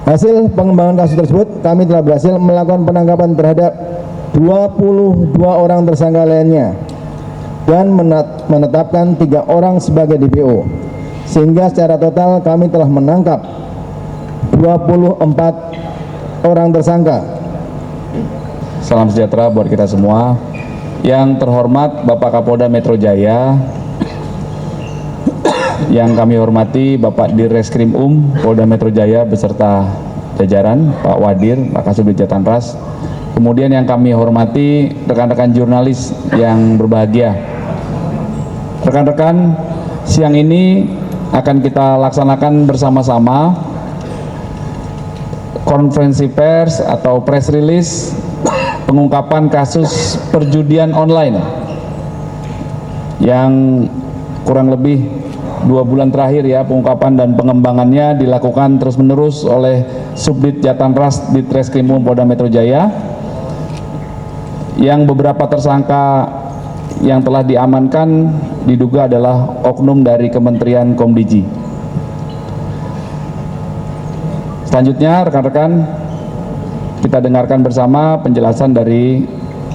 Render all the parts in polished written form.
Hasil pengembangan kasus tersebut, kami telah berhasil melakukan penangkapan terhadap 22 orang tersangka lainnya dan menetapkan 3 orang sebagai DPO, sehingga secara total kami telah menangkap 24 orang tersangka. Salam sejahtera buat kita semua. Yang terhormat Bapak Kapolda Metro Jaya, yang kami hormati Bapak Dirreskrim Polda Metro Jaya beserta jajaran, Pak Wadir, Pak Kasubdit Jatanras. Kemudian yang kami hormati rekan-rekan jurnalis yang berbahagia. Rekan-rekan, siang ini akan kita laksanakan bersama-sama konferensi pers atau press release pengungkapan kasus perjudian online yang kurang lebih 2 bulan terakhir ya, pengungkapan dan pengembangannya dilakukan terus-menerus oleh Subdit Jatanras Ditreskrim Polda Metro Jaya, yang beberapa tersangka yang telah diamankan diduga adalah oknum dari Kementerian Komdiji. Selanjutnya rekan-rekan, kita dengarkan bersama penjelasan dari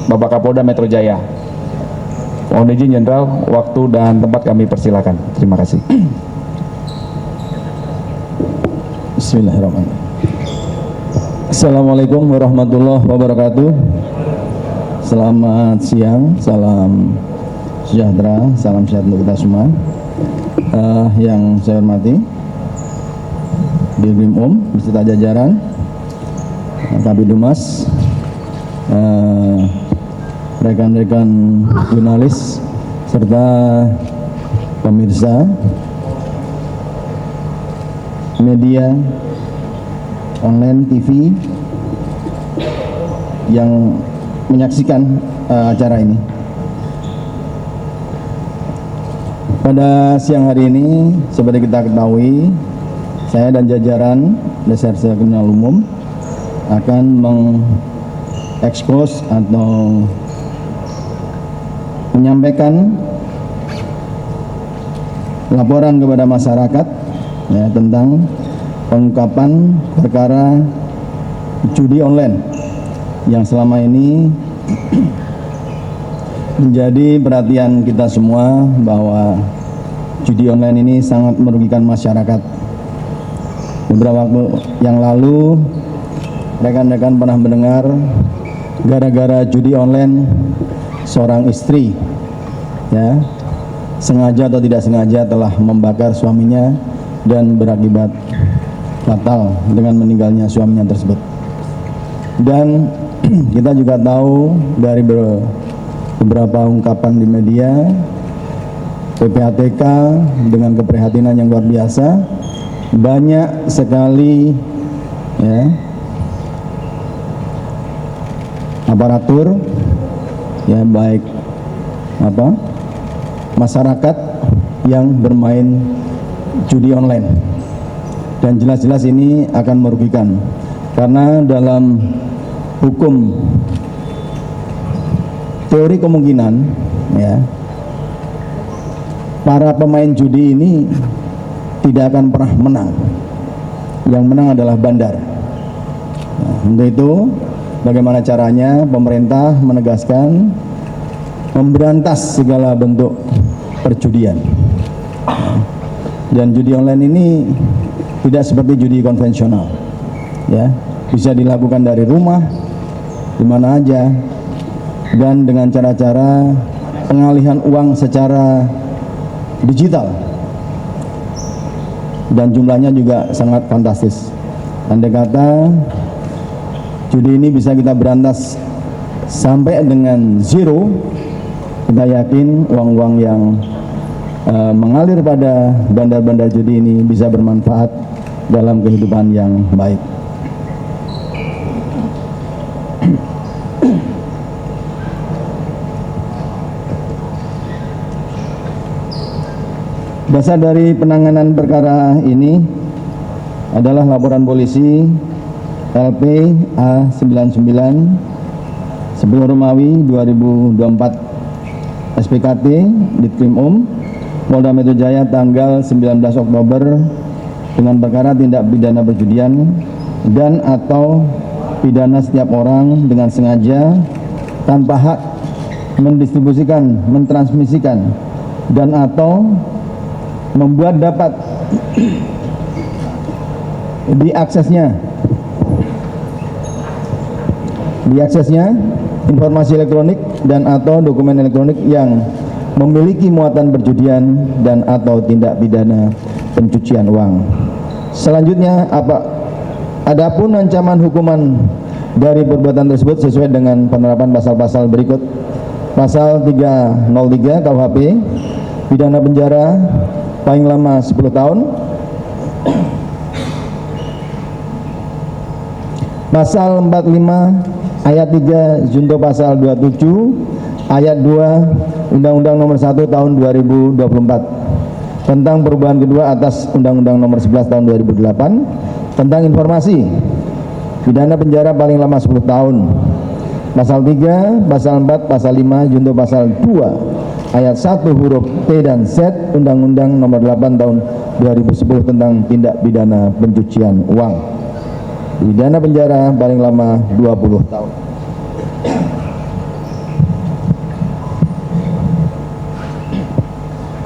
Bapak Kapolda Metro Jaya. Mohon izin Jenderal, waktu dan tempat kami persilakan. Terima kasih. Bismillahirrahmanirrahim. Assalamualaikum warahmatullahi wabarakatuh. Selamat siang, salam sejahtera, salam sehat untuk kita semua. Yang saya hormati Dirkrim beserta jajaran, Kabid Humas, rekan-rekan jurnalis serta pemirsa media online TV yang menyaksikan acara ini. Pada siang hari ini, seperti kita ketahui, saya dan jajaran Reserse Kriminal Umum akan mengekspos atau menyampaikan laporan kepada masyarakat ya, tentang pengungkapan perkara judi online yang selama ini menjadi perhatian kita semua, bahwa judi online ini sangat merugikan masyarakat. Beberapa waktu yang lalu rekan-rekan pernah mendengar gara-gara judi online seorang istri ya sengaja atau tidak sengaja telah membakar suaminya dan berakibat fatal dengan meninggalnya suaminya tersebut. Dan kita juga tahu dari beberapa ungkapan di media, PPATK dengan keprihatinan yang luar biasa, banyak sekali ya aparatur ya, baik masyarakat yang bermain judi online, dan jelas-jelas ini akan merugikan, karena dalam hukum teori kemungkinan ya, para pemain judi ini tidak akan pernah menang. Yang menang adalah bandar. Nah, untuk itu bagaimana caranya pemerintah menegaskan memberantas segala bentuk perjudian. Dan judi online ini tidak seperti judi konvensional ya, bisa dilakukan dari rumah, di mana aja, dan dengan cara-cara pengalihan uang secara digital, dan jumlahnya juga sangat fantastis. Andai kata judi ini bisa kita berantas sampai dengan zero, kita yakin uang-uang yang mengalir pada bandar-bandar judi ini bisa bermanfaat dalam kehidupan yang baik. Dasar dari penanganan perkara ini adalah laporan polisi LP A99 sebelum Romawi 2024 SPKT Ditkrim Polda Metro Jaya tanggal 19 Oktober dengan perkara tindak pidana perjudian dan atau pidana setiap orang dengan sengaja tanpa hak mendistribusikan, mentransmisikan, dan atau membuat dapat diaksesnya informasi elektronik dan atau dokumen elektronik yang memiliki muatan perjudian dan atau tindak pidana pencucian uang. Selanjutnya, adapun ancaman hukuman dari perbuatan tersebut sesuai dengan penerapan pasal-pasal berikut. Pasal 303 KUHP, pidana penjara paling lama 10 tahun. Pasal 45 ayat 3 junto pasal 27 ayat 2 Undang-Undang Nomor 1 Tahun 2024 tentang perubahan kedua atas Undang-Undang Nomor 11 Tahun 2008 tentang informasi, pidana penjara paling lama 10 tahun. Pasal 3, pasal 4, pasal 5 junto pasal 2 ayat 1 huruf T dan Z Undang-Undang Nomor 8 Tahun 2010 tentang tindak pidana pencucian uang. Pidana penjara paling lama 20 tahun.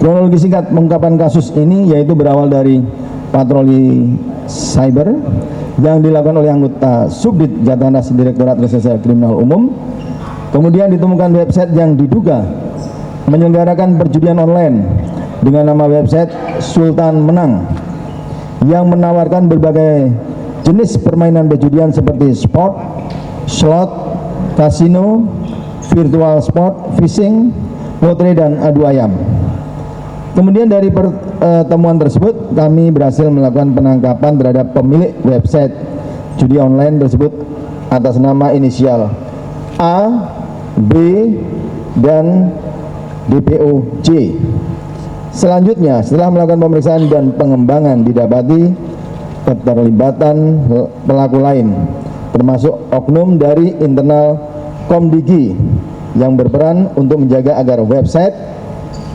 Kronologi singkat pengungkapan kasus ini yaitu berawal dari patroli cyber yang dilakukan oleh anggota Subdit Jatahnas Direktorat Reserse Kriminal Umum. Kemudian ditemukan website yang diduga menyelenggarakan perjudian online dengan nama website Sultan Menang yang menawarkan berbagai jenis permainan perjudian seperti sport, slot, kasino, virtual sport, fishing, lotre, dan adu ayam. Kemudian dari pertemuan tersebut kami berhasil melakukan penangkapan terhadap pemilik website judi online tersebut atas nama inisial A, B, dan DPO J. Selanjutnya setelah melakukan pemeriksaan dan pengembangan didapati keterlibatan pelaku lain termasuk oknum dari internal Komdigi yang berperan untuk menjaga agar website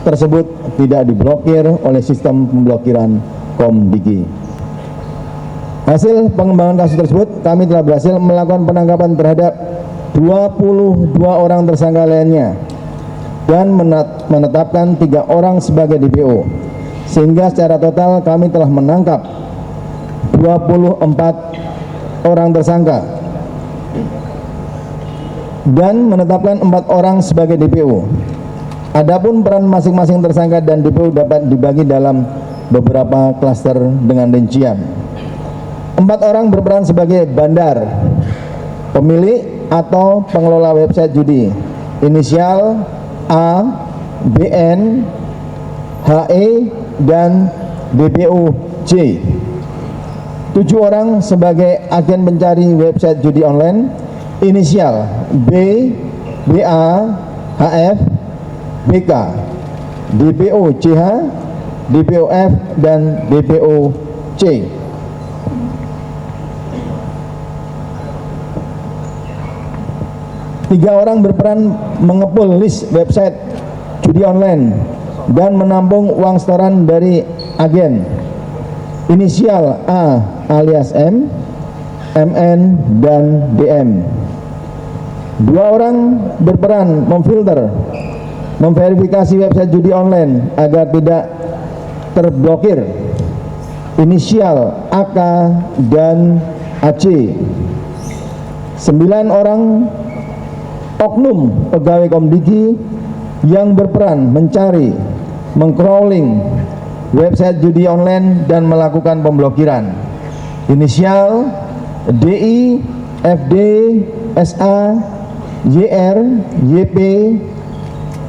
tersebut tidak diblokir oleh sistem pemblokiran Komdigi. Hasil pengembangan kasus tersebut, kami telah berhasil melakukan penangkapan terhadap 22 orang tersangka lainnya dan menetapkan 3 orang sebagai DPO, sehingga secara total kami telah menangkap 24 orang tersangka dan menetapkan 4 orang sebagai DPO. Adapun peran masing-masing tersangka dan DPO dapat dibagi dalam beberapa klaster dengan rincian. 4 orang berperan sebagai bandar, pemilik atau pengelola website judi, inisial A, BN, HE, dan DPO J. 7 orang sebagai agen pencari website judi online, inisial B, BA, HF, BK, DPO CH, DPO F, dan DPO C. Tiga orang berperan mengepul list website judi online dan menampung uang setoran dari agen, inisial A alias M, MN, dan DM. 2 orang berperan memfilter, memverifikasi website judi online agar tidak terblokir, inisial AK dan AC. 9 orang oknum pegawai Komdigi yang berperan mencari, mengcrawling website judi online dan melakukan pemblokiran, inisial DI, FD, SA, YR, YP,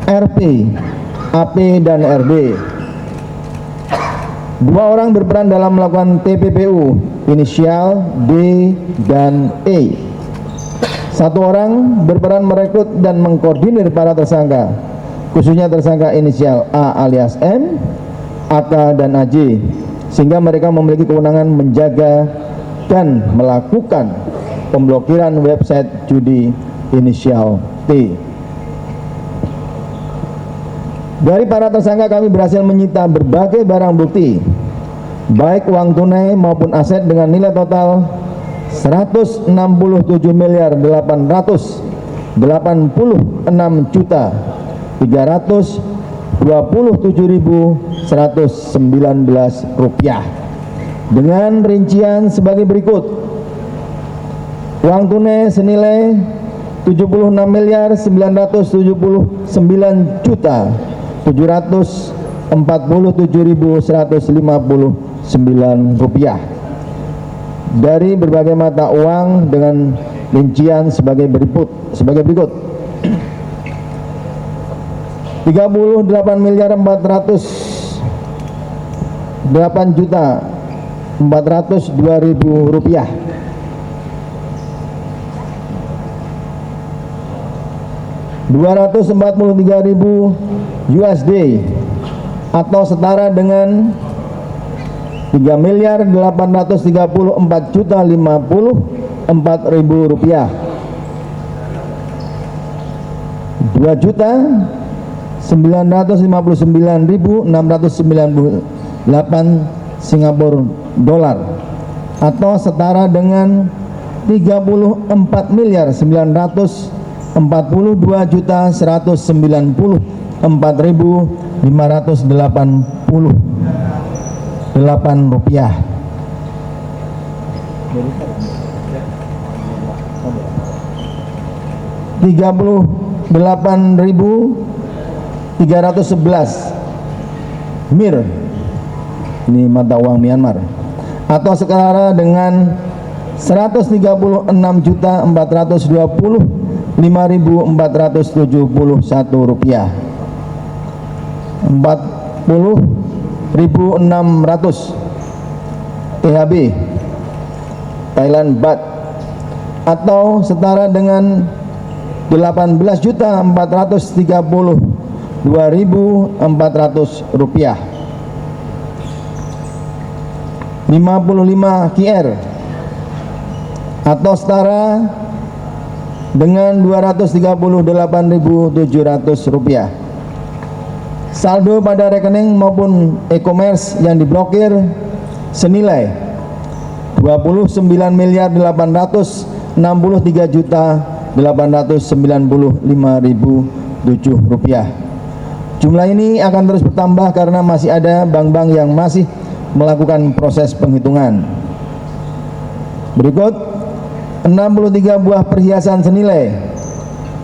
RP, AP, dan RD. 2 orang berperan dalam melakukan TPPU, inisial D dan E. 1 orang berperan merekrut dan mengkoordinir para tersangka, khususnya tersangka inisial A alias M, AK, dan AJ, sehingga mereka memiliki kewenangan menjaga dan melakukan pemblokiran website judi, inisial T. Dari para tersangka kami berhasil menyita berbagai barang bukti, baik uang tunai maupun aset dengan nilai total Rp186.386.327.119 dengan rincian sebagai berikut: uang tunai senilai Rp76.709.749 dari berbagai mata uang dengan rincian sebagai berikut: 38.408.402.000 rupiah, 243.000 USD atau setara dengan 3.834.054.000 rupiah, 2.959.698 Singapura dolar atau setara dengan 34.192.194.588 rupiah. $38.311 MYR, ini mata uang Myanmar, atau setara dengan 134.420.541 rupiah, 40.600 THB Thailand Baht, atau setara dengan 18.432.400 rupiah, 55 KR atau setara dengan 238.700 rupiah. Saldo pada rekening maupun e-commerce yang diblokir senilai 29.863.895.007 rupiah. Jumlah ini akan terus bertambah karena masih ada bank-bank yang masih melakukan proses penghitungan. Berikut 63 buah perhiasan senilai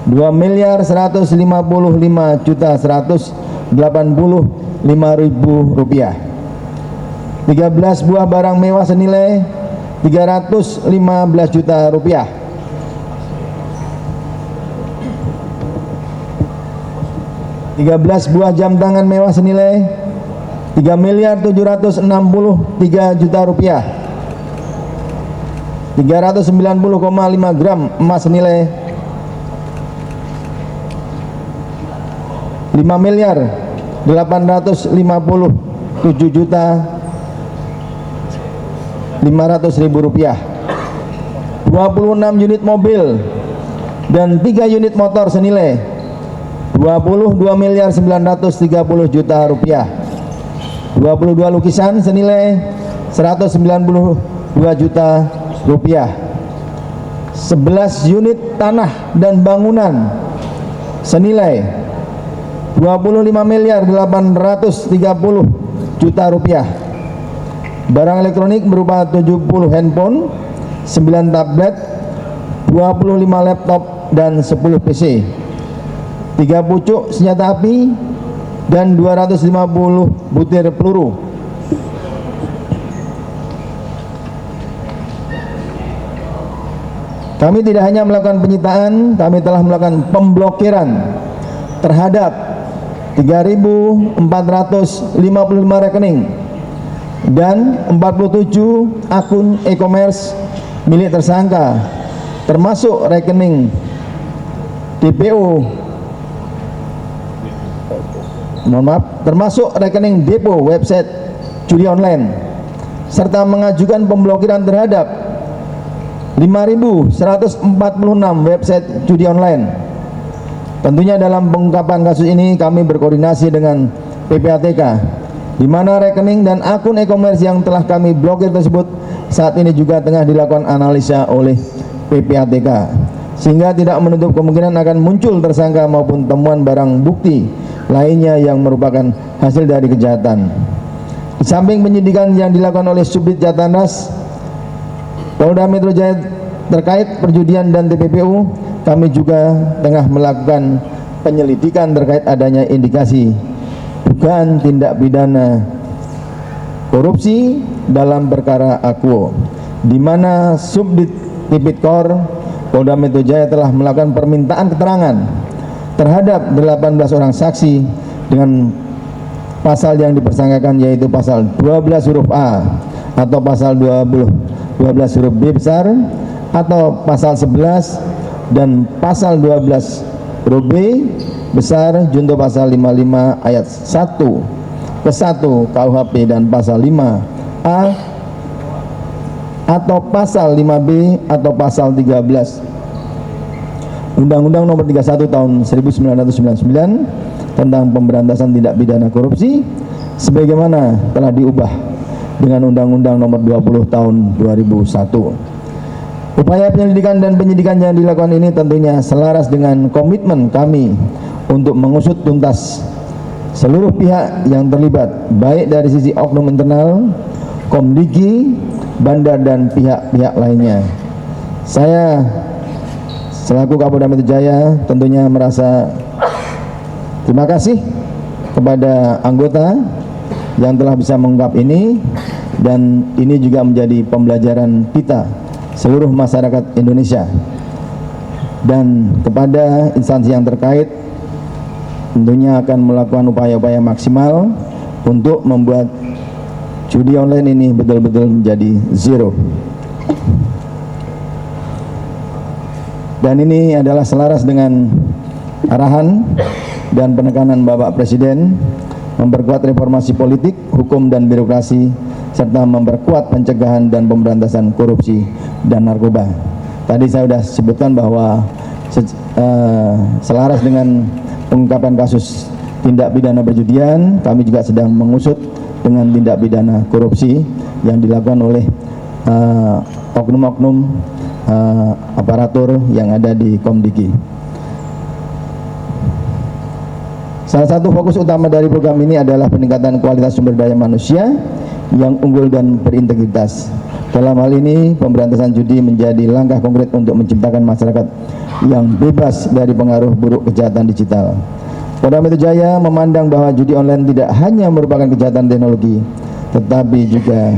2.155.185.000 rupiah, 13 buah barang mewah senilai 315 juta rupiah, 13 buah jam tangan mewah senilai 3.763 juta rupiah, 390,5 gram emas senilai 5.857.500.000 rupiah, 26 unit mobil dan 3 unit motor senilai 22.930 juta rupiah, 22 lukisan senilai 192 juta rupiah, 11 unit tanah dan bangunan senilai 25.830 juta rupiah, barang elektronik berupa 70 handphone, 9 tablet, 25 laptop dan 10 PC, 3 pucuk senjata api dan 250 butir peluru. Kami tidak hanya melakukan penyitaan, kami telah melakukan pemblokiran terhadap 3.455 rekening dan 47 akun e-commerce milik tersangka, termasuk rekening termasuk rekening depo website judi online, serta mengajukan pemblokiran terhadap 5.146 website judi online. Tentunya dalam pengungkapan kasus ini kami berkoordinasi dengan PPATK, di mana rekening dan akun e-commerce yang telah kami blokir tersebut saat ini juga tengah dilakukan analisa oleh PPATK, sehingga tidak menutup kemungkinan akan muncul tersangka maupun temuan barang bukti lainnya yang merupakan hasil dari kejahatan. Di samping penyidikan yang dilakukan oleh Subdit Jatanras Polda Metro Jaya terkait perjudian dan TPPU, kami juga tengah melakukan penyelidikan terkait adanya indikasi dugaan tindak pidana korupsi dalam perkara Aquo, di mana Subdit Tipikor Polda Metro Jaya telah melakukan permintaan keterangan terhadap 18 orang saksi dengan pasal yang dipersangkakan, yaitu pasal 12 huruf A atau pasal 12 huruf B besar atau pasal 11 dan pasal 12 huruf B besar junto pasal 55 ayat 1 ke 1 KUHP dan pasal 5A atau pasal 5B atau pasal 13 Undang-Undang Nomor 31 Tahun 1999 tentang pemberantasan tindak pidana korupsi, sebagaimana telah diubah dengan Undang-Undang Nomor 20 Tahun 2001. Upaya penyelidikan dan penyidikan yang dilakukan ini tentunya selaras dengan komitmen kami untuk mengusut tuntas seluruh pihak yang terlibat, baik dari sisi oknum internal, Komdiki, bandar dan pihak-pihak lainnya. Saya selaku Kapolda Metro Jaya tentunya merasa terima kasih kepada anggota yang telah bisa mengungkap ini, dan ini juga menjadi pembelajaran kita seluruh masyarakat Indonesia, dan kepada instansi yang terkait tentunya akan melakukan upaya-upaya maksimal untuk membuat judi online ini betul-betul menjadi zero. Dan ini adalah selaras dengan arahan dan penekanan Bapak Presiden memperkuat reformasi politik, hukum dan birokrasi, serta memperkuat pencegahan dan pemberantasan korupsi dan narkoba. Tadi saya sudah sebutkan bahwa selaras dengan pengungkapan kasus tindak pidana perjudian, kami juga sedang mengusut dengan tindak pidana korupsi yang dilakukan oleh oknum-oknum aparatur yang ada di Komdiki. Salah satu fokus utama dari program ini adalah peningkatan kualitas sumber daya manusia yang unggul dan berintegritas. Dalam hal ini, pemberantasan judi menjadi langkah konkret untuk menciptakan masyarakat yang bebas dari pengaruh buruk kejahatan digital. Polda Metro Jaya memandang bahwa judi online tidak hanya merupakan kejahatan teknologi, tetapi juga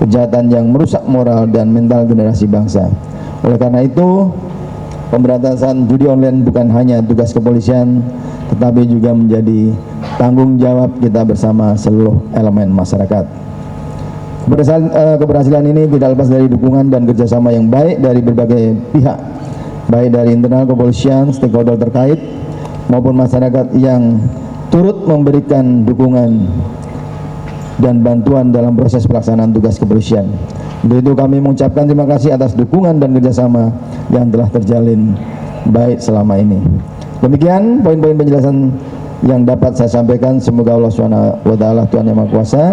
kejahatan yang merusak moral dan mental generasi bangsa. Oleh karena itu, pemberantasan judi online bukan hanya tugas kepolisian, tetapi juga menjadi tanggung jawab kita bersama seluruh elemen masyarakat. Keberhasilan ini tidak lepas dari dukungan dan kerjasama yang baik dari berbagai pihak, baik dari internal kepolisian, stakeholder terkait, maupun masyarakat yang turut memberikan dukungan dan bantuan dalam proses pelaksanaan tugas kepolisian. Untuk itu kami mengucapkan terima kasih atas dukungan dan kerjasama yang telah terjalin baik selama ini. Demikian poin-poin penjelasan yang dapat saya sampaikan. Semoga Allah SWT, Tuhan Yang Maha Kuasa,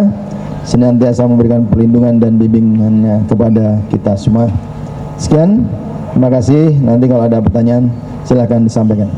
senantiasa memberikan perlindungan dan bimbingannya kepada kita semua. Sekian, terima kasih. Nanti kalau ada pertanyaan silahkan disampaikan.